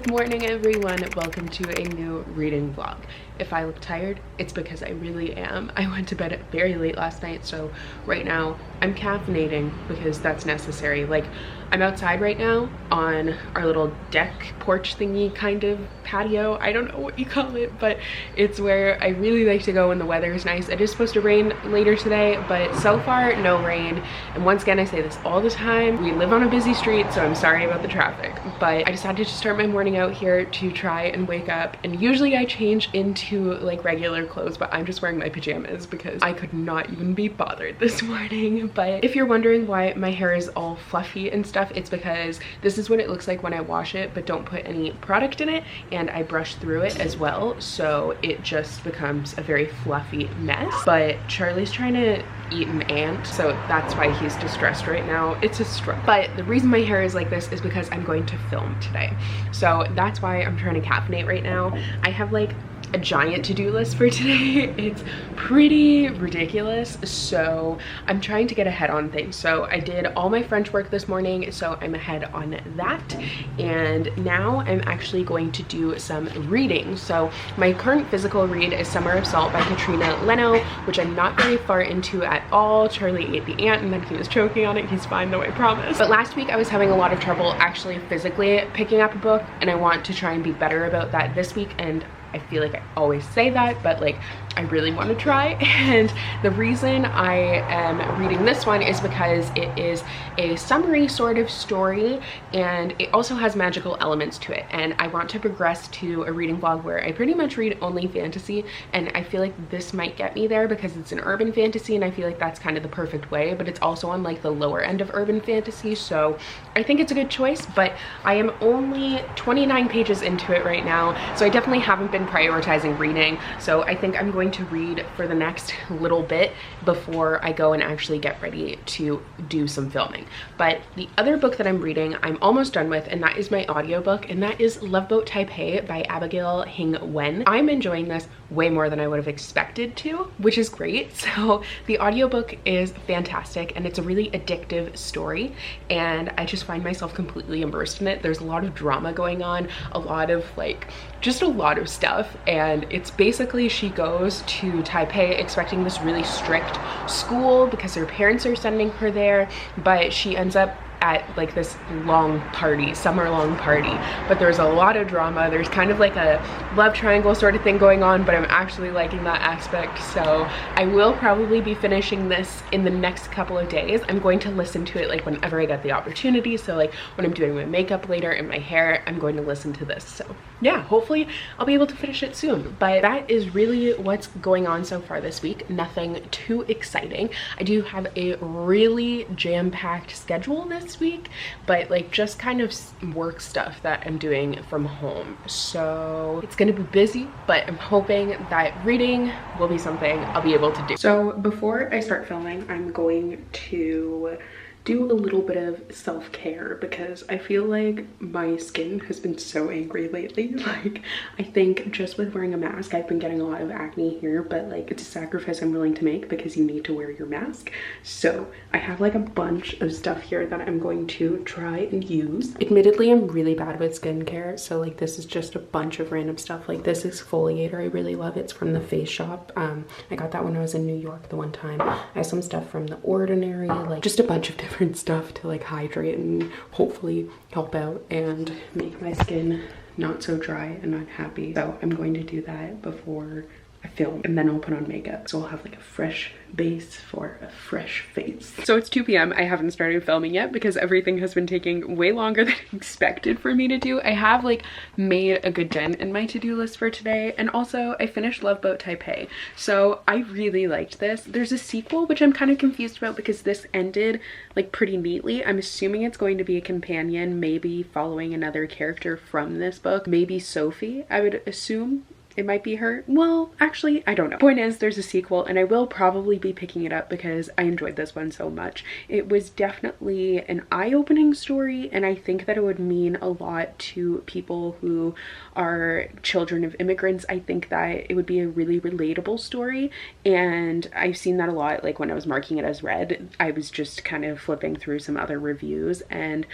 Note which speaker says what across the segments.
Speaker 1: Good morning everyone, welcome to a new reading vlog. If I look tired, it's because I really am. I went to bed very late last night, so right now I'm caffeinating because that's necessary. Like, I'm outside right now on our little deck porch thingy kind of patio. I don't know what you call it, but it's where I really like to go when the weather is nice. It is supposed to rain later today, but so far no rain. And once again, I say this all the time, we live on a busy street, so I'm sorry about the traffic, but I decided to start my morning out here to try and wake up. And usually I change into like regular clothes, but I'm just wearing my pajamas because I could not even be bothered this morning. But if you're wondering why my hair is all fluffy and stuff, it's because this is what it looks like when I wash it but don't put any product in it, and I brush through it as well, so it just becomes a very fluffy mess. But Charlie's trying to eat an ant, so that's why he's distressed right now. It's a struggle. But the reason my hair is like this is because I'm going to film today, so that's why I'm trying to caffeinate right now. I have like a giant to-do list for today. It's pretty ridiculous, so I'm trying to get ahead on things. So I did all my French work this morning, so I'm ahead on that, and now I'm actually going to do some reading. So my current physical read is Summer of Salt by Katrina Leno, which I'm not very far into at all. Charlie ate the ant and then he was choking on it. He's fine though, I promise. But last week I was having a lot of trouble actually physically picking up a book, and I want to try and be better about that this week. And I feel like I always say that, but like I really want to try. And the reason I am reading this one is because it is a summary sort of story, and it also has magical elements to it. And I want to progress to a reading vlog where I pretty much read only fantasy, and I feel like this might get me there because it's an urban fantasy, and I feel like that's kind of the perfect way, but it's also on like the lower end of urban fantasy, so I think it's a good choice. But I am only 29 pages into it right now, so I definitely haven't been prioritizing reading, so I think I'm going to read for the next little bit before I go and actually get ready to do some filming. But the other book that I'm reading I'm almost done with, and that is my audiobook, and that is Love Boat Taipei by Abigail Hing Wen. I'm enjoying this way more than I would have expected to, which is great. So the audiobook is fantastic, and it's a really addictive story, and I just find myself completely immersed in it. There's a lot of drama going on, a lot of like just a lot of stuff, and it's basically she goes to Taipei expecting this really strict school because her parents are sending her there, but she ends up at like this long party, summer-long party, but there's a lot of drama. There's kind of like a love triangle sort of thing going on, but I'm actually liking that aspect, so I will probably be finishing this in the next couple of days. I'm going to listen to it like whenever I get the opportunity, so like when I'm doing my makeup later and my hair, I'm going to listen to this. So yeah, hopefully I'll be able to finish it soon. But that is really what's going on so far this week. Nothing too exciting. I do have a really jam-packed schedule this week, but like just kind of work stuff that I'm doing from home, so it's gonna be busy, but I'm hoping that reading will be something I'll be able to do. So before I start filming, I'm going to do a little bit of self-care because I feel like my skin has been so angry lately. Like, I think just with wearing a mask, I've been getting a lot of acne here, but like it's a sacrifice I'm willing to make because you need to wear your mask. So I have like a bunch of stuff here that I'm going to try and use. Admittedly, I'm really bad with skincare, so like this is just a bunch of random stuff. Like this exfoliator, I really love. It's from the Face Shop. I got that when I was in New York the one time. I have some stuff from The Ordinary, like just a bunch of different stuff to like hydrate and hopefully help out and make my skin not so dry and unhappy. So I'm going to do that before I film, and then I'll put on makeup, so I'll have like a fresh base for a fresh face. So it's 2 p.m. I haven't started filming yet because everything has been taking way longer than expected for me to do. I have like made a good dent in my to-do list for today, and also I finished Love Boat Taipei, so I really liked this. There's a sequel which I'm kind of confused about because this ended like pretty neatly. I'm assuming it's going to be a companion, maybe following another character from this book, maybe Sophie, I would assume. it might be her. Well, actually, I don't know. Point is, there's a sequel and I will probably be picking it up because I enjoyed this one so much. It was definitely an eye-opening story, and I think that it would mean a lot to people who are children of immigrants. I think that it would be a really relatable story, and I've seen that a lot. Like when I was marking it as read, I was just kind of flipping through some other reviews, and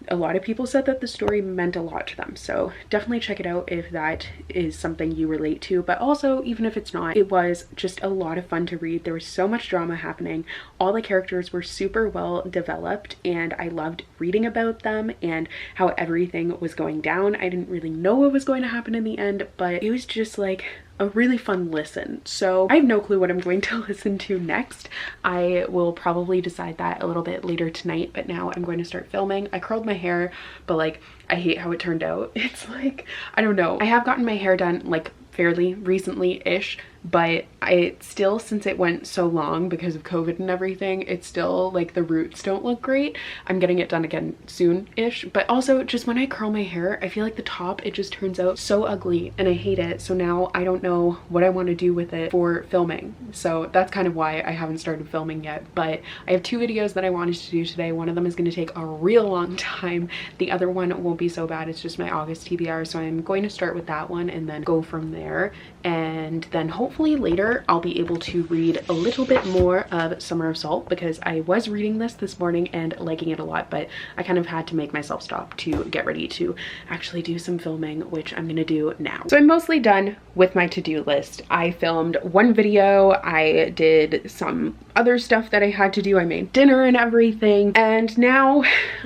Speaker 1: a lot of people said that the story meant a lot to them. So definitely check it out if that is something you relate to, but also even if it's not, it was just a lot of fun to read. There was so much drama happening. All the characters were super well developed and I loved reading about them and how everything was going down. I didn't really know what was going to happen in the end, but it was just like a really fun listen. So I have no clue what I'm going to listen to next. I will probably decide that a little bit later tonight, but now I'm going to start filming. I curled my hair, but like I hate how it turned out. It's like, I don't know. I have gotten my hair done like fairly recently-ish, but I still, since it went so long because of COVID and everything, it's still like the roots don't look great. I'm getting it done again soon-ish, but also just when I curl my hair, I feel like the top, it just turns out so ugly and I hate it. So now I don't know what I want to do with it for filming. So that's kind of why I haven't started filming yet, but I have 2 videos that I wanted to do today. One of them is going to take a real long time. The other one won't be so bad. It's just my August TBR. So I'm going to start with that one and then go from there. And then hopefully later I'll be able to read a little bit more of Summer of Salt, because I was reading this morning and liking it a lot, but I kind of had to make myself stop to get ready to actually do some filming, which I'm gonna do now. So I'm mostly done with my to-do list. I filmed 1 video, I did some other stuff that I had to do, I made dinner and everything, and now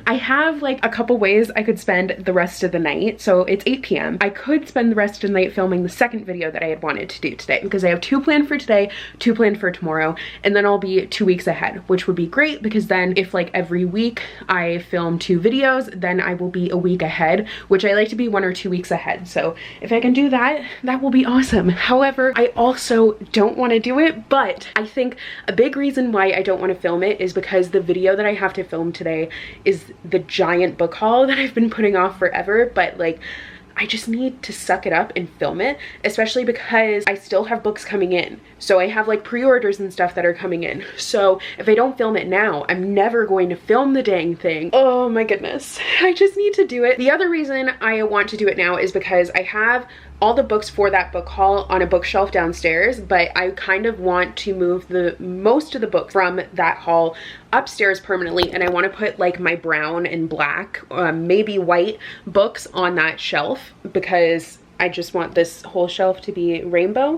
Speaker 1: I have like a couple ways I could spend the rest of the night. So it's 8 p.m. I could spend the rest of the night filming the second video that I had wanted to do today, because I have 2 planned for today, 2 planned for tomorrow, and then I'll be 2 weeks ahead, which would be great, because then if like every week I film 2 videos, then I will be a week ahead, which I like to be 1 or 2 weeks ahead. So if I can do that, that will be awesome. However, I also don't want to do it, but I think a big reason why I don't want to film it is because the video that I have to film today is the giant book haul that I've been putting off forever, but like I just need to suck it up and film it, especially because I still have books coming in. So I have like pre-orders and stuff that are coming in. So if I don't film it now, I'm never going to film the dang thing. Oh my goodness, I just need to do it. The other reason I want to do it now is because I have all the books for that book haul on a bookshelf downstairs, but I kind of want to move most of the books from that haul upstairs permanently, and I want to put like my brown and black, maybe white books on that shelf, because I just want this whole shelf to be rainbow.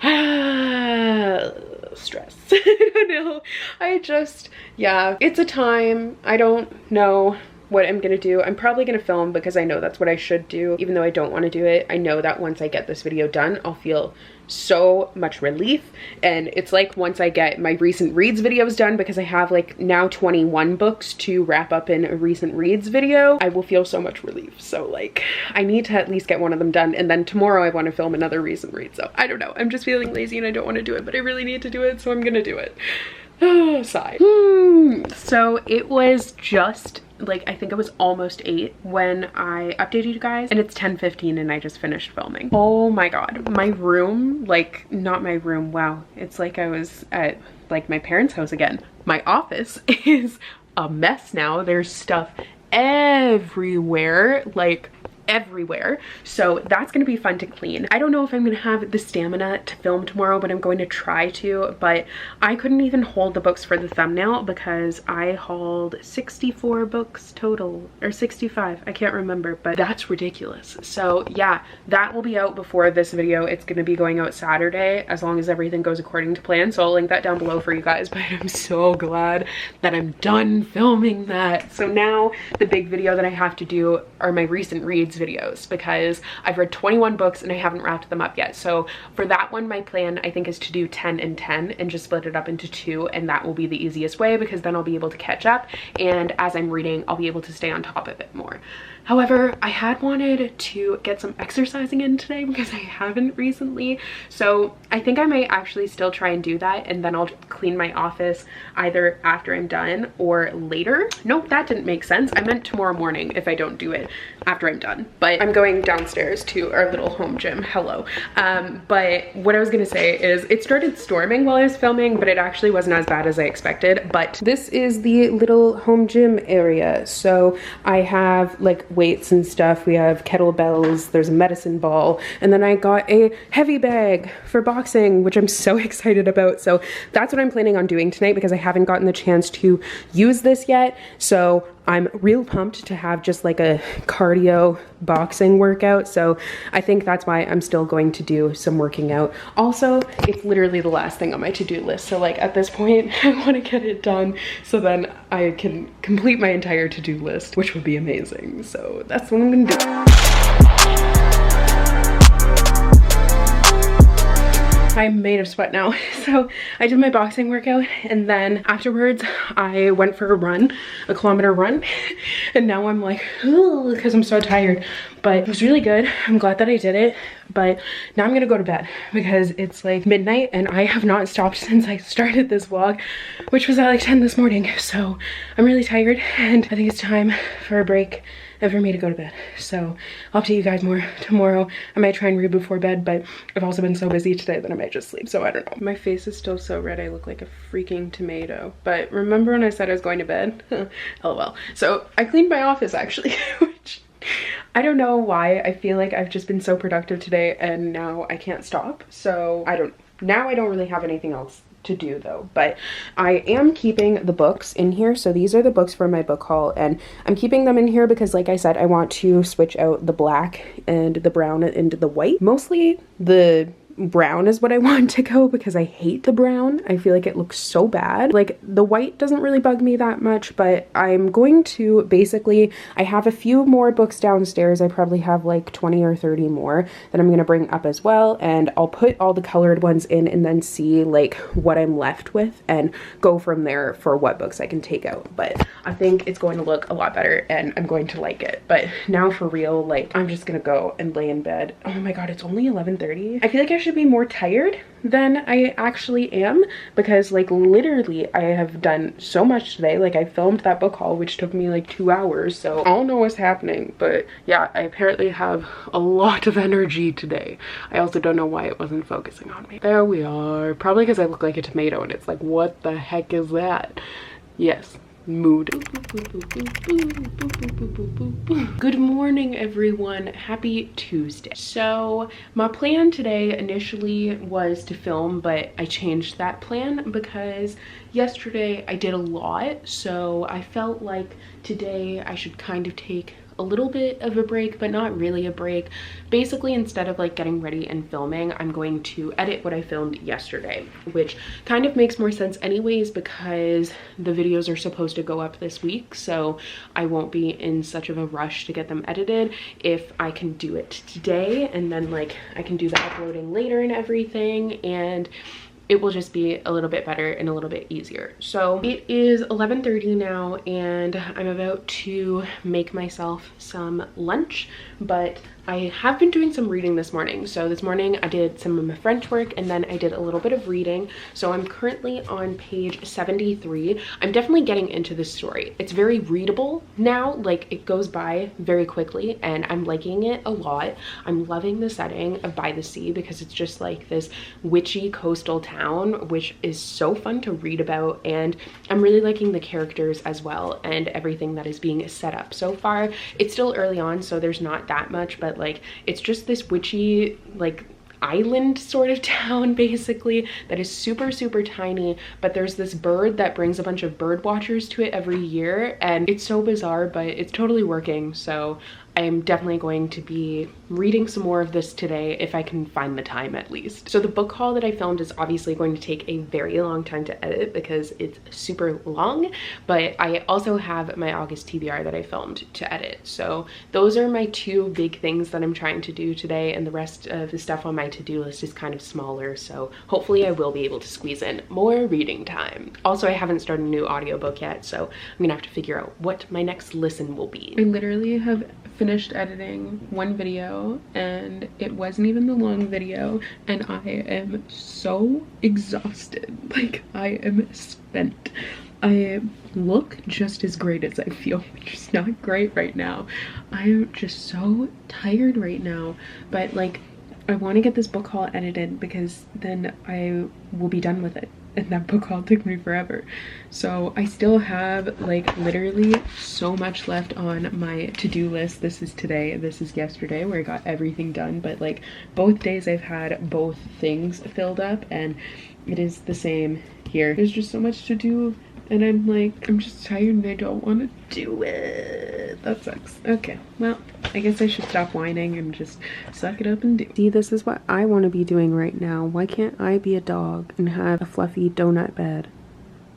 Speaker 1: Stress. I don't know. Yeah, it's a time. I don't know what I'm gonna do. I'm probably gonna film, because I know that's what I should do, even though I don't want to do it. I know that once I get this video done, I'll feel so much relief. And it's like once I get my recent reads videos done, because I have like now 21 books to wrap up in a recent reads video, I will feel so much relief. So like I need to at least get one of them done, and then tomorrow I want to film another recent read. So I don't know, I'm just feeling lazy and I don't want to do it, but I really need to do it, so I'm gonna do it. Sigh. So it was just like, I think it was almost 8 when I updated you guys, and it's 10:15 and I just finished filming. Oh my god, my room, like not my room, wow, it's like I was at like my parents' house again. My office is a mess now. There's stuff everywhere, like everywhere. So that's gonna be fun to clean. I don't know if I'm gonna have the stamina to film tomorrow, but I'm going to try to. But I couldn't even hold the books for the thumbnail because I hauled 64 books total, or 65, I can't remember, but that's ridiculous. So yeah, that will be out before this video. It's gonna be going out Saturday, as long as everything goes according to plan. So I'll link that down below for you guys, but I'm so glad that I'm done filming that. So now the big video that I have to do are my recent reads videos, because I've read 21 books and I haven't wrapped them up yet. So for that one, my plan I think is to do 10 and 10 and just split it up into 2, and that will be the easiest way, because then I'll be able to catch up, and as I'm reading I'll be able to stay on top of it more. However, I had wanted to get some exercising in today because I haven't recently, so I think I might actually still try and do that, and then I'll clean my office either after I'm done or later. Nope, that didn't make sense. I meant tomorrow morning if I don't do it after I'm done. but I'm going downstairs to our little home gym. Hello. But what I was gonna say is it started storming while I was filming, but it actually wasn't as bad as I expected. But this is the little home gym area. So I have like weights and stuff. We have kettlebells, there's a medicine ball, and then I got a heavy bag for boxing, which I'm so excited about. So that's what I'm planning on doing tonight because I haven't gotten the chance to use this yet. So I'm real pumped to have just like a cardio boxing workout. So I think that's why I'm still going to do some working out. Also, it's literally the last thing on my to-do list. So like at this point, I want to get it done so then I can complete my entire to-do list, which would be amazing. So that's what I'm gonna do. I'm made of sweat now. So I did my boxing workout and then afterwards I went for a run, a kilometer run. And now I'm like, because I'm so tired, but it was really good. I'm glad that I did it. But now I'm gonna go to bed because it's like midnight and I have not stopped since I started this vlog, which was at like 10 this morning. So I'm really tired and I think it's time for a break and for me to go to bed. So I'll update you guys more tomorrow. I might try and read before bed, but I've also been so busy today that I might just sleep, so I don't know. My face is still so red, I look like a freaking tomato. But remember when I said I was going to bed? LOL. So I cleaned my office actually, which I don't know why. I feel like I've just been so productive today and now I can't stop. So I don't really have anything else to do though, but I am keeping the books in here. So these are the books for my book haul and I'm keeping them in here because like I said, I want to switch out the black and the brown into the white. Mostly the brown is what I want to go because I hate the brown. I feel like it looks so bad. Like the white doesn't really bug me that much, but I'm going to basically, I have a few more books downstairs. I probably have like 20 or 30 more that I'm going to bring up as well. And I'll put all the colored ones in and then see like what I'm left with and go from there for what books I can take out. But I think it's going to look a lot better and I'm going to like it. But now for real, like I'm just going to go and lay in bed. Oh my God, it's only 11:30. I feel like I should be more tired than I actually am because like literally I have done so much today. Like I filmed that book haul which took me like 2 hours, so I don't know what's happening, but yeah, I apparently have a lot of energy today. I also don't know why it wasn't focusing on me. There we are. Probably because I look like a tomato and it's like, what the heck is that? Yes. Mood. Good morning everyone, happy Tuesday. So my plan today initially was to film, but I changed that plan because yesterday I did a lot, so I felt like today I should kind of take a little bit of a break, but not really a break. Basically, instead of like getting ready and filming, I'm going to edit what I filmed yesterday, which kind of makes more sense anyways because the videos are supposed to go up this week, so I won't be in such of a rush to get them edited if I can do it today, and then like I can do the uploading later and everything, and it will just be a little bit better and a little bit easier. So it is 11:30 now and I'm about to make myself some lunch, but I have been doing some reading this morning. So this morning I did some of my French work and then I did a little bit of reading. So I'm currently on page 73. I'm definitely getting into this story. It's very readable now, like it goes by very quickly and I'm liking it a lot. I'm loving the setting of By the Sea because it's just like this witchy coastal town, which is so fun to read about, and I'm really liking the characters as well and everything that is being set up so far. It's still early on, so there's not that much, but like it's just this witchy like island sort of town basically that is super tiny, but there's this bird that brings a bunch of bird watchers to it every year and it's so bizarre, but it's totally working. So I'm definitely going to be reading some more of this today if I can find the time at least. So the book haul that I filmed is obviously going to take a very long time to edit because it's super long, but I also have my August TBR that I filmed to edit. So those are my two big things that I'm trying to do today, and the rest of the stuff on my to-do list is kind of smaller, so hopefully I will be able to squeeze in more reading time. Also, I haven't started a new audiobook yet, so I'm gonna have to figure out what my next listen will be. I literally have finished editing one video and it wasn't even the long video and I am so exhausted. Like I am spent. I look just as great as I feel, which is not great right now. I'm just so tired right now, but like I want to get this book haul edited because then I will be done with it. And that book haul took me forever. So I still have like literally so much left on my to-do list. This is today, this is yesterday where I got everything done, but like both days I've had both things filled up, and it is the same here. There's just so much to do, and I'm just tired and I don't want to do it. That sucks. Okay, well, I guess I should stop whining and just suck it up and do. See, this is what I want to be doing right now. Why can't I be a dog and have a fluffy donut bed?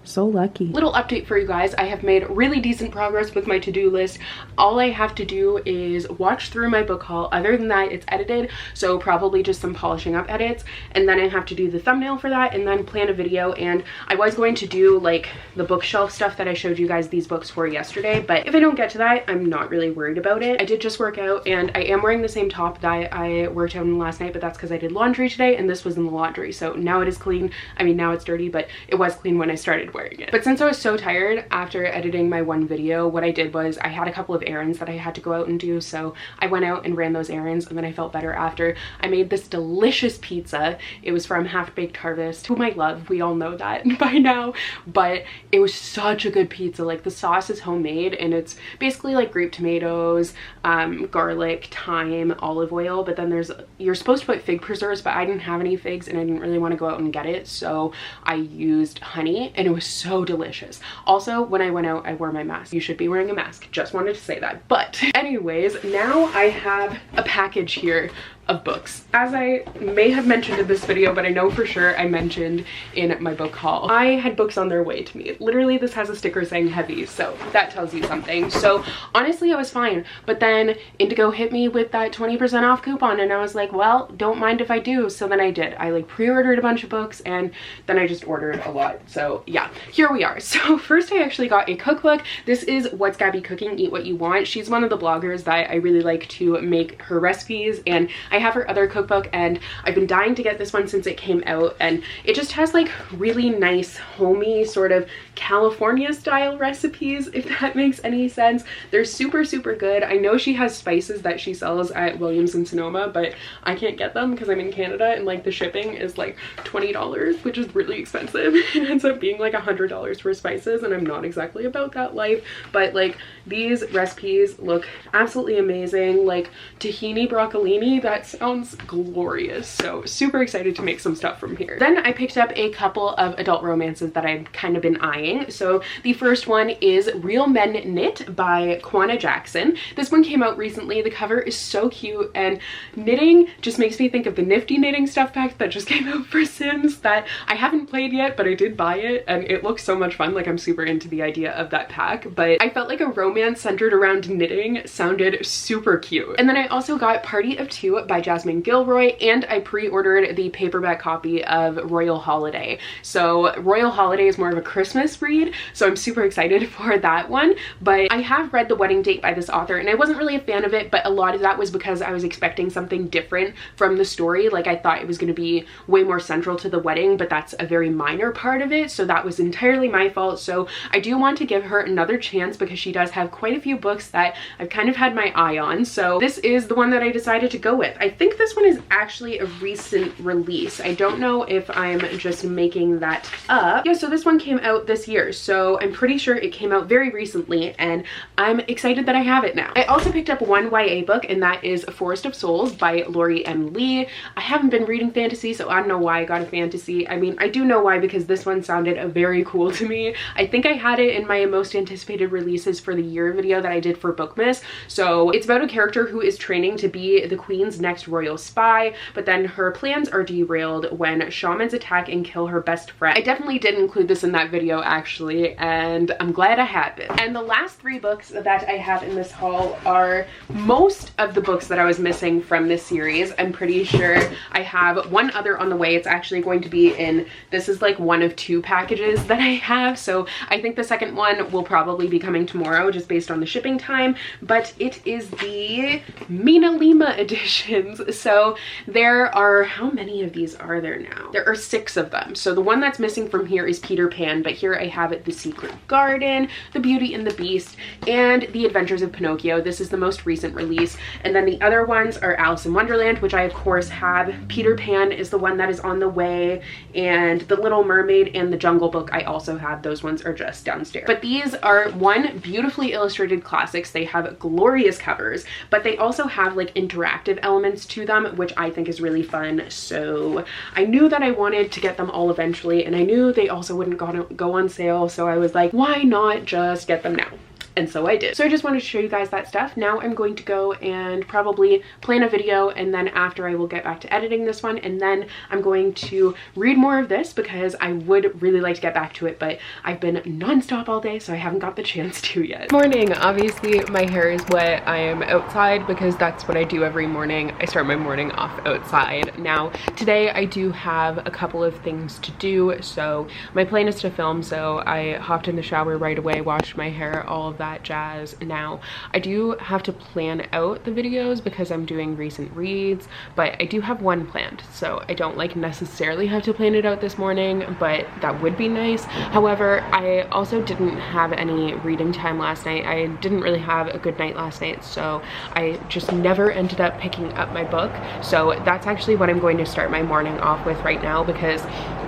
Speaker 1: So lucky. Little update for you guys. I have made really decent progress with my to-do list. All I have to do is watch through my book haul. Other than that, it's edited, so probably just some polishing up edits, and then I have to do the thumbnail for that and then plan a video. And I was going to do like the bookshelf stuff that I showed you guys these books for yesterday, but if I don't get to that, I'm not really worried about it. I did just work out, and I am wearing the same top that I worked out in last night, but that's because I did laundry today, and this was in the laundry, so now it is clean. I mean, now it's dirty, but it was clean when I started wearing it. But since I was so tired after editing my one video, what I did was I had a couple of errands that I had to go out and do, so I went out and ran those errands, and then I felt better after. I made this delicious pizza. It was from Half Baked Harvest, whom I love. We all know that by now, but it was such a good pizza. Like, the sauce is homemade, and it's basically like grape tomatoes, garlic, thyme, olive oil, but then you're supposed to put fig preserves, but I didn't have any figs and I didn't really want to go out and get it, so I used honey, and it was so delicious. Also, when I went out, I wore my mask. You should be wearing a mask. Just wanted to say that. But anyways, now I have a package here of books. As I may have mentioned in this video, but I know for sure I mentioned in my book haul, I had books on their way to me. Literally, this has a sticker saying heavy, so that tells you something. So honestly, I was fine, but then Indigo hit me with that 20% off coupon, and I was like, well, don't mind if I do. So then I did. I like pre-ordered a bunch of books, and then I just ordered a lot. So yeah, here we are. So first, I actually got a cookbook. This is What's Gabby Cooking? Eat What You Want. She's one of the bloggers that I really like to make her recipes, and I have her other cookbook, and I've been dying to get this one since it came out, and it just has like really nice homey sort of California style recipes, if that makes any sense. They're super good. I know she has spices that she sells at Williams and Sonoma, but I can't get them because I'm in Canada, and like the shipping is like $20, which is really expensive. It ends up being like $100 for spices, and I'm not exactly about that life, but like these recipes look absolutely amazing. Like tahini broccolini, that sounds glorious. So super excited to make some stuff from here. Then I picked up a couple of adult romances that I've kind of been eyeing. So the first one is Real Men Knit by Kwana Jackson. This one came out recently. The cover is so cute, and knitting just makes me think of the Nifty Knitting stuff pack that just came out for Sims that I haven't played yet, but I did buy it, and it looks so much fun. Like, I'm super into the idea of that pack, but I felt like a romance centered around knitting sounded super cute. And then I also got Party of Two by Jasmine Gilroy, and I pre-ordered the paperback copy of Royal Holiday. So Royal Holiday is more of a Christmas read, so I'm super excited for that one. But I have read The Wedding Date by this author, and I wasn't really a fan of it, but a lot of that was because I was expecting something different from the story. Like, I thought it was going to be way more central to the wedding, but that's a very minor part of it, so that was entirely my fault. So I do want to give her another chance because she does have quite a few books that I've kind of had my eye on. So this is the one that I decided to go with. I think this one is actually a recent release. I don't know if I'm just making that up. Yeah, so this one came out this year, so I'm pretty sure it came out very recently, and I'm excited that I have it now. I also picked up one YA book, and that is Forest of Souls by Lori M. Lee. I haven't been reading fantasy, so I don't know why I got a fantasy. I mean, I do know why, because this one sounded very cool to me. I think I had it in my most anticipated releases for the year video that I did for Bookmas. So it's about a character who is training to be the queen's next royal spy, but then her plans are derailed when shamans attack and kill her best friend. I definitely did include this in that video actually, and I'm glad I have it. And the last three books that I have in this haul are most of the books that I was missing from this series. I'm pretty sure I have one other on the way. It's actually going to be in, this is like one of two packages that I have, so I think the second one will probably be coming tomorrow just based on the shipping time, but it is the Mina Lima edition. twins. So there are, how many of these are there now? There are 6 of them. So the one that's missing from here is Peter Pan, but here I have it, The Secret Garden, The Beauty and the Beast, and The Adventures of Pinocchio. This is the most recent release. And then the other ones are Alice in Wonderland, which I of course have. Peter Pan is the one that is on the way, and The Little Mermaid and The Jungle Book I also have. Those ones are just downstairs. But these are beautifully illustrated classics. They have glorious covers, but they also have like interactive elements to them, which I think is really fun. So I knew that I wanted to get them all eventually, and I knew they also wouldn't go on sale, so I was like, why not just get them now? And so I did. So I just wanted to show you guys that stuff. Now I'm going to go and probably plan a video, and then after I will get back to editing this one, and then I'm going to read more of this because I would really like to get back to it, but I've been nonstop all day, so I haven't got the chance to yet. Morning. Obviously my hair is wet. I am outside because that's what I do every morning. I start my morning off outside. Now today I do have a couple of things to do. So my plan is to film, so I hopped in the shower right away, washed my hair, all of that jazz. Now I do have to plan out the videos because I'm doing recent reads, but I do have one planned, so I don't like necessarily have to plan it out this morning, but that would be nice. However, I also didn't have any reading time last night. I didn't really have a good night last night, so I just never ended up picking up my book. So that's actually what I'm going to start my morning off with right now, because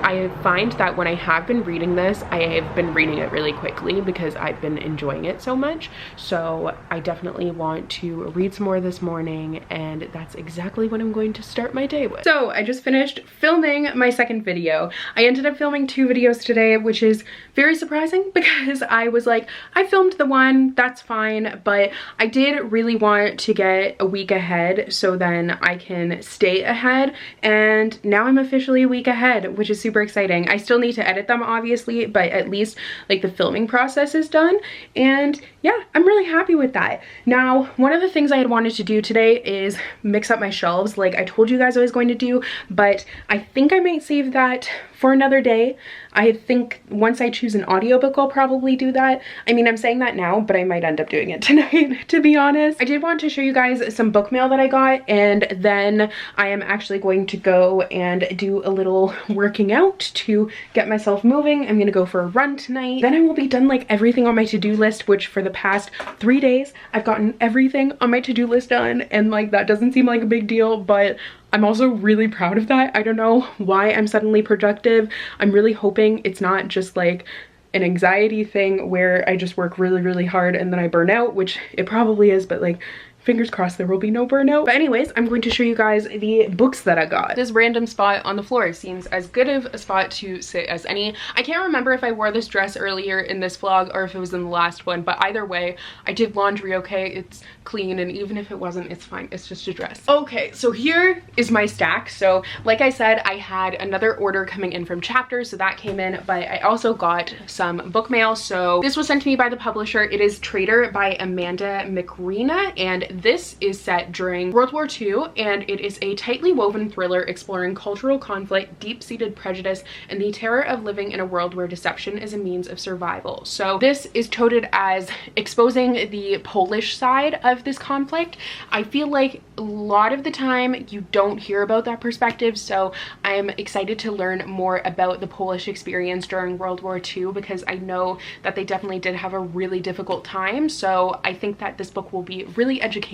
Speaker 1: I find that when I have been reading this, I have been reading it really quickly because I've been enjoying it so much. So I definitely want to read some more this morning, and that's exactly what I'm going to start my day with. So I just finished filming my second video. I ended up filming 2 videos today, which is very surprising because I was like, I filmed the one, that's fine, but I did really want to get a week ahead so then I can stay ahead, and now I'm officially a week ahead, which is super exciting. I still need to edit them obviously, but at least like the filming process is done, and yeah, I'm really happy with that. Now, one of the things I had wanted to do today is mix up my shelves like I told you guys I was going to do, but I think I might save that for another day. I think once I choose an audiobook, I'll probably do that. I mean, I'm saying that now, but I might end up doing it tonight, to be honest. I did want to show you guys some book mail that I got, and then I am actually going to go and do a little working out to get myself moving. I'm gonna go for a run tonight. Then I will be done like everything on my to-do list, which for the past 3 days, I've gotten everything on my to-do list done, and like that doesn't seem like a big deal, but I'm also really proud of that. I don't know why I'm suddenly productive. I'm really hoping it's not just like an anxiety thing where I just work really, really hard and then I burn out, which it probably is, but like, fingers crossed there will be no burnout. But anyways, I'm going to show you guys the books that I got. This random spot on the floor seems as good of a spot to sit as any. I can't remember if I wore this dress earlier in this vlog or if it was in the last one, but either way, I did laundry okay. It's clean, and even if it wasn't, it's fine. It's just a dress. Okay, so here is my stack. So like I said, I had another order coming in from Chapters, so that came in, but I also got some book mail. So this was sent to me by the publisher. It is Traitor by Amanda McRena, and this is set during World War II, and it is a tightly woven thriller exploring cultural conflict, deep-seated prejudice, and the terror of living in a world where deception is a means of survival. So this is touted as exposing the Polish side of this conflict. I feel like a lot of the time you don't hear about that perspective, so I'm excited to learn more about the Polish experience during World War II because I know that they definitely did have a really difficult time. So I think that this book will be really educational,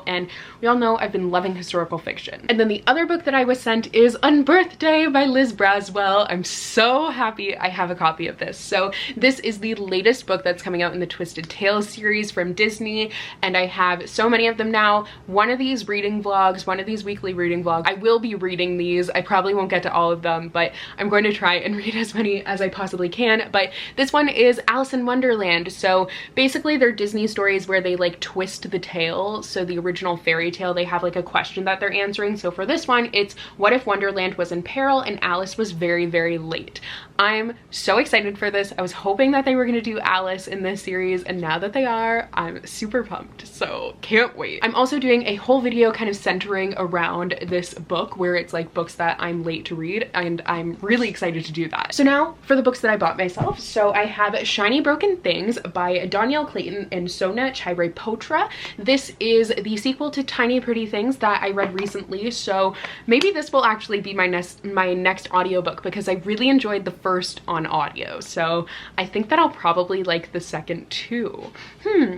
Speaker 1: and we all know I've been loving historical fiction. And then the other book that I was sent is Unbirthday by Liz Braswell. I'm so happy I have a copy of this. So this is the latest book that's coming out in the Twisted Tales series from Disney, and I have so many of them now. One of these reading vlogs, one of these weekly reading vlogs, I will be reading these. I probably won't get to all of them, but I'm going to try and read as many as I possibly can. But this one is Alice in Wonderland. So basically they're Disney stories where they like twist the tale. So the original fairy tale, they have like a question that they're answering. So for this one, it's what if Wonderland was in peril and Alice was very, very late? I'm so excited for this. I was hoping that they were going to do Alice in this series, and now that they are, I'm super pumped, so can't wait. I'm also doing a whole video kind of centering around this book where it's like books that I'm late to read, and I'm really excited to do that. So now for the books that I bought myself. So I have Shiny Broken Things by Danielle Clayton and Sona Chairepotra. This this is the sequel to Tiny Pretty Things that I read recently, so maybe this will actually be my next audiobook because I really enjoyed the first on audio, so I think that I'll probably like the second too.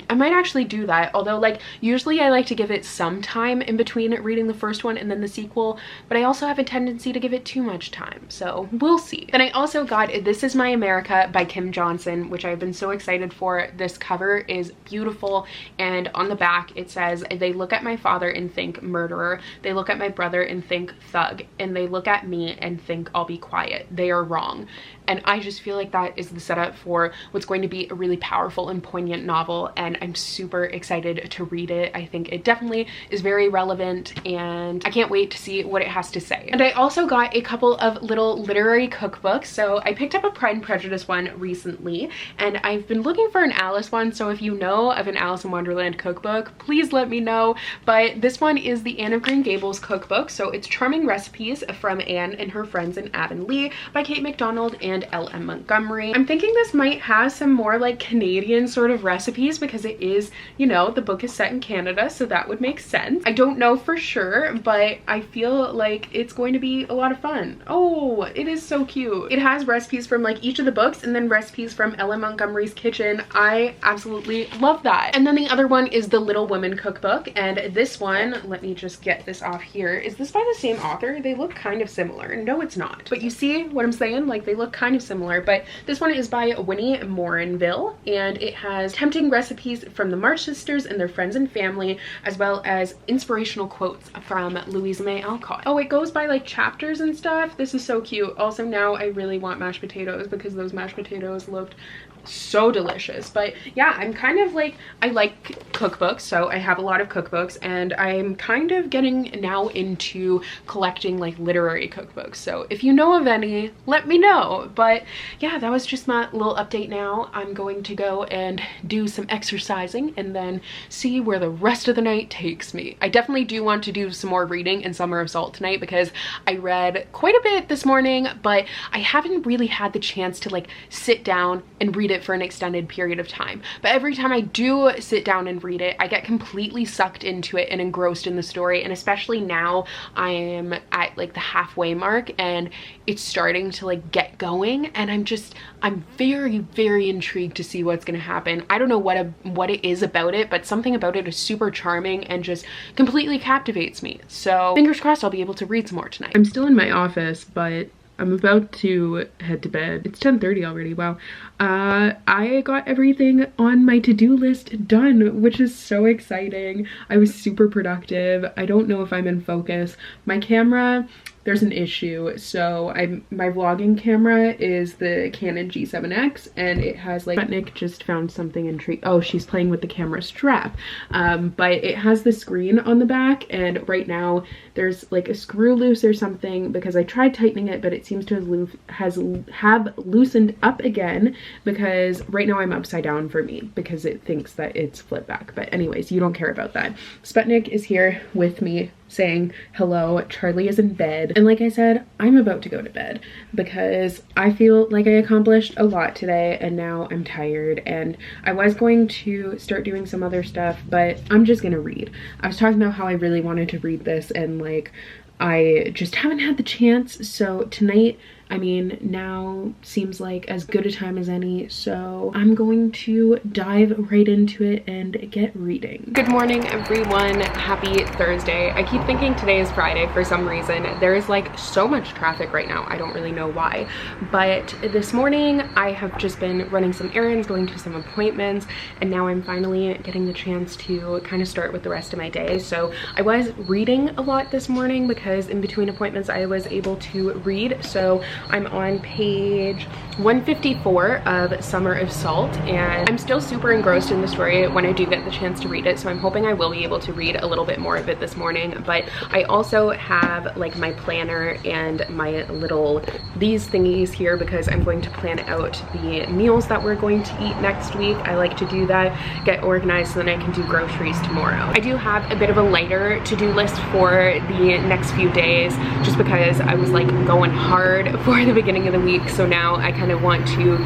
Speaker 1: I might actually do that, although like usually I like to give it some time in between reading the first one and then the sequel, but I also have a tendency to give it too much time, so we'll see. Then I also got This Is My America by Kim Johnson, which I've been so excited for. This cover is beautiful, and on the back it says, "They look at my father and think murderer, they look at my brother and think thug, and they look at me and think I'll be quiet. They are wrong." And I just feel like that is the setup for what's going to be a really powerful and poignant novel, and I'm super excited to read it. I think it definitely is very relevant, and I can't wait to see what it has to say. And I also got a couple of little literary cookbooks. So I picked up a Pride and Prejudice one recently, and I've been looking for an Alice one, so if you know of an Alice in Wonderland cookbook, please let me know. But this one is the Anne of Green Gables cookbook, so it's Charming Recipes from Anne and Her Friends in Avonlea by Kate McDonald and L.M. Montgomery. I'm thinking this might have some more like Canadian sort of recipes because it is, you know, the book is set in Canada, so that would make sense. I don't know for sure, but I feel like it's going to be a lot of fun. Oh, it is so cute. It has recipes from like each of the books and then recipes from L.M. Montgomery's kitchen. I absolutely love that. And then the other one is the Little Women cookbook, and this one, let me just get this off here. Is this by the same author? They look kind of similar. No, it's not. But you see what I'm saying? Like, they look kind of similar, but this one is by Winnie Morinville, and it has tempting recipes from the March sisters and their friends and family, as well as inspirational quotes from Louisa May Alcott. Oh, it goes by like chapters and stuff. This is so cute. Also, now I really want mashed potatoes because those mashed potatoes looked so delicious. But yeah, I'm kind of like, I like cookbooks, so I have a lot of cookbooks, and I'm kind of getting now into collecting like literary cookbooks, so if you know of any, let me know. But yeah, that was just my little update. Now I'm going to go and do some exercising and then see where the rest of the night takes me. I definitely do want to do some more reading in Summer of Salt tonight because I read quite a bit this morning, but I haven't really had the chance to like sit down and read it for an extended period of time. But every time I do sit down and read it, I get completely sucked into it and engrossed in the story. And especially now I am at like the halfway mark and it's starting to like get going, and I'm very intrigued to see what's gonna happen. I don't know what it is about it, but something about it is super charming and just completely captivates me. So fingers crossed I'll be able to read some more tonight. I'm still in my office, but I'm about to head to bed. It's 10:30 already, wow. I got everything on my to-do list done, which is so exciting. I was super productive. I don't know if I'm in focus. My camera, there's an issue. So my vlogging camera is the Canon G7X, and it has like, Nick just found something intriguing. Oh, she's playing with the camera strap. But it has the screen on the back, and right now there's like a screw loose or something because I tried tightening it, but it seems to have loosened up again because right now I'm upside down for me because it thinks that it's flipped back. But anyways, you don't care about that. Sputnik is here with me saying hello. Charlie is in bed, and like I said, I'm about to go to bed because I feel like I accomplished a lot today, and now I'm tired. And I was going to start doing some other stuff, but I'm just gonna read. I was talking about how I really wanted to read this, and like I just haven't had the chance. So tonight, I mean, now seems like as good a time as any, so I'm going to dive right into it and get reading. Good morning, everyone. Happy Thursday. I keep thinking today is Friday for some reason. There is like so much traffic right now. I don't really know why, but this morning I have just been running some errands, going to some appointments, and now I'm finally getting the chance to kind of start with the rest of my day. So I was reading a lot this morning because in between appointments I was able to read. So I'm on page 154 of Summer of Salt, and I'm still super engrossed in the story when I do get the chance to read it, so I'm hoping I will be able to read a little bit more of it this morning. But I also have like my planner and my little these thingies here because I'm going to plan out the meals that we're going to eat next week. I like to do that, get organized, so then I can do groceries tomorrow. I do have a bit of a lighter to-do list for the next few days just because I was like going hard for the beginning of the week, so now I kind of want to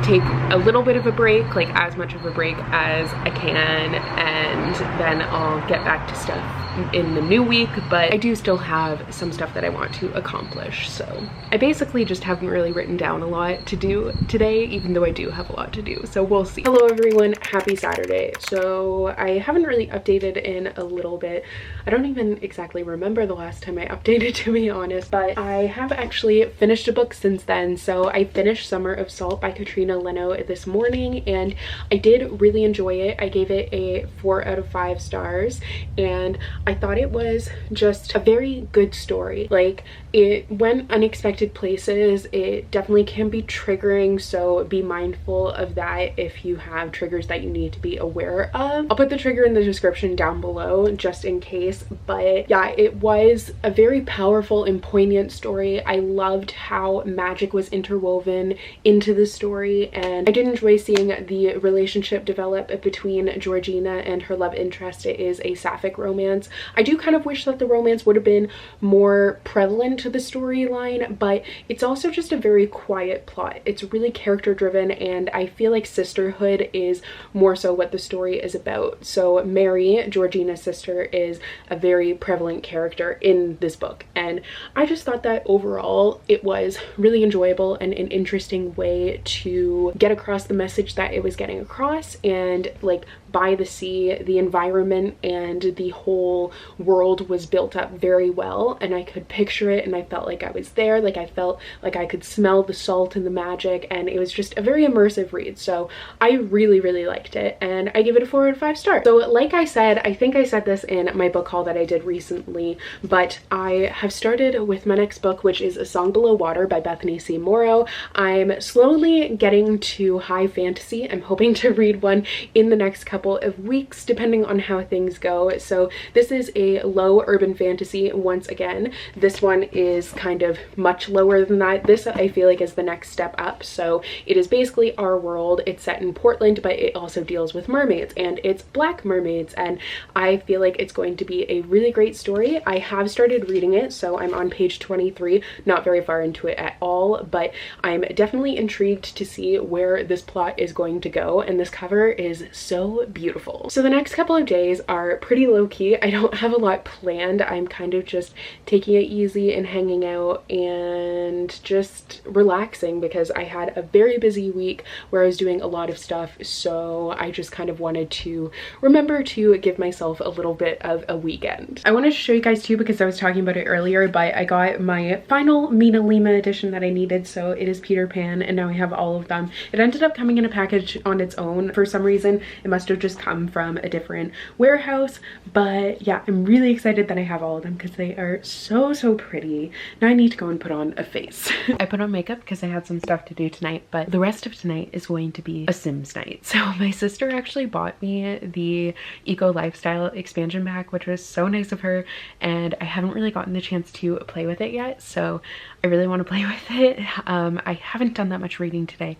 Speaker 1: take a little bit of a break, like as much of a break as I can, and then I'll get back to stuff in the new week. But I do still have some stuff that I want to accomplish, so I basically just haven't really written down a lot to do today, even though I do have a lot to do, so we'll see. Hello everyone, happy Saturday. So I haven't really updated in a little bit. I don't even exactly remember the last time I updated, to be honest, but I have actually finished a book since then. So I finished Summer of Salt by Katrina Leno this morning, and I did really enjoy it. I gave it a 4 out of 5 stars, and I thought it was just a very good story. Like, it went unexpected places. It definitely can be triggering, so be mindful of that if you have triggers that you need to be aware of. I'll put the trigger in the description down below just in case. But yeah, it was a very powerful and poignant story. I loved how magic was interwoven into the story, and I did enjoy seeing the relationship develop between Georgina and her love interest. It is a sapphic romance. I do kind of wish that the romance would have been more prevalent to the storyline, but it's also just a very quiet plot. It's really character driven, and I feel like sisterhood is more so what the story is about. So Mary, Georgina's sister, is a very prevalent character in this book, and I just thought that overall it was really enjoyable and an interesting way to get across the message that it was getting across. And like, by the sea, the environment and the whole world was built up very well, and I could picture it, and I felt like I was there. Like, I felt like I could smell the salt and the magic, and it was just a very immersive read. So I really liked it, and I give it a 4 out of 5 stars. So like I said, I think I said this in my book haul that I did recently, but I have started with my next book, which is A Song Below Water by Bethany C. Morrow. I'm slowly getting to high fantasy. I'm hoping to read one in the next couple of weeks, depending on how things go. So this is a low urban fantasy once again. This one is kind of much lower than that. This, I feel like, is the next step up. So it is basically our world. It's set in Portland, but it also deals with mermaids, and it's black mermaids, and I feel like it's going to be a really great story. I have started reading it, so I'm on page 23, not very far into it at all, but I'm definitely intrigued to see where this plot is going to go, and this cover is so beautiful. So the next couple of days are pretty low-key. I don't have a lot planned. I'm kind of just taking it easy and hanging out and just relaxing, because I had a very busy week where I was doing a lot of stuff, so I just kind of wanted to remember to give myself a little bit of a weekend. I wanted to show you guys too, because I was talking about it earlier, but I got my final Mina Lima edition that I needed. So it is Peter Pan, and now I have all of them. It ended up coming in a package on its own. For some reason, it must have just come from a different warehouse, but yeah, I'm really excited that I have all of them, because they are so pretty. Now I need to go and put on a face. I put on makeup because I had some stuff to do tonight, but the rest of tonight is going to be a Sims night. So my sister actually bought me the Eco Lifestyle expansion pack, which was so nice of her, and I haven't really gotten the chance to play with it yet, so I really want to play with it. I haven't done that much reading today,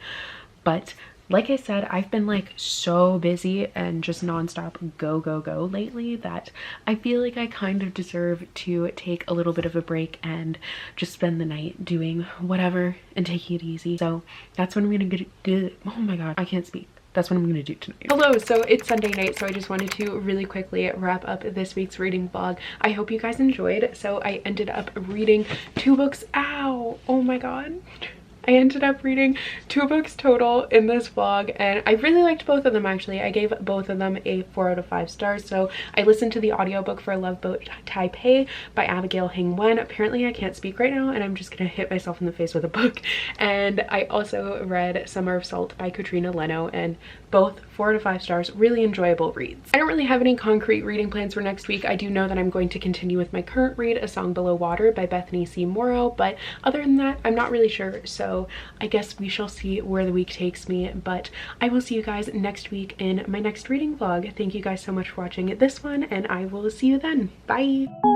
Speaker 1: but like I said, I've been like so busy and just nonstop go lately that I feel like I kind of deserve to take a little bit of a break and just spend the night doing whatever and taking it easy. So that's what I'm gonna do. Oh my god, I can't speak. That's what I'm gonna do tonight. Hello, so it's Sunday night, so I just wanted to really quickly wrap up this week's reading vlog. I hope you guys enjoyed. So I ended up reading 2 books. Ow, oh my god. I ended up reading 2 books total in this vlog, and I really liked both of them actually. I gave both of them a 4 out of 5 stars. So I listened to the audiobook for Love Boat Taipei by Abigail Hing Wen. Apparently I can't speak right now, and I'm just gonna hit myself in the face with a book. And I also read Summer of Salt by Katrina Leno, and both 4 out of 5 stars, really enjoyable reads. I don't really have any concrete reading plans for next week. I do know that I'm going to continue with my current read, A Song Below Water by Bethany C. Morrow, but other than that, I'm not really sure. So I guess we shall see where the week takes me, but I will see you guys next week in my next reading vlog. Thank you guys so much for watching this one, and I will see you then. Bye!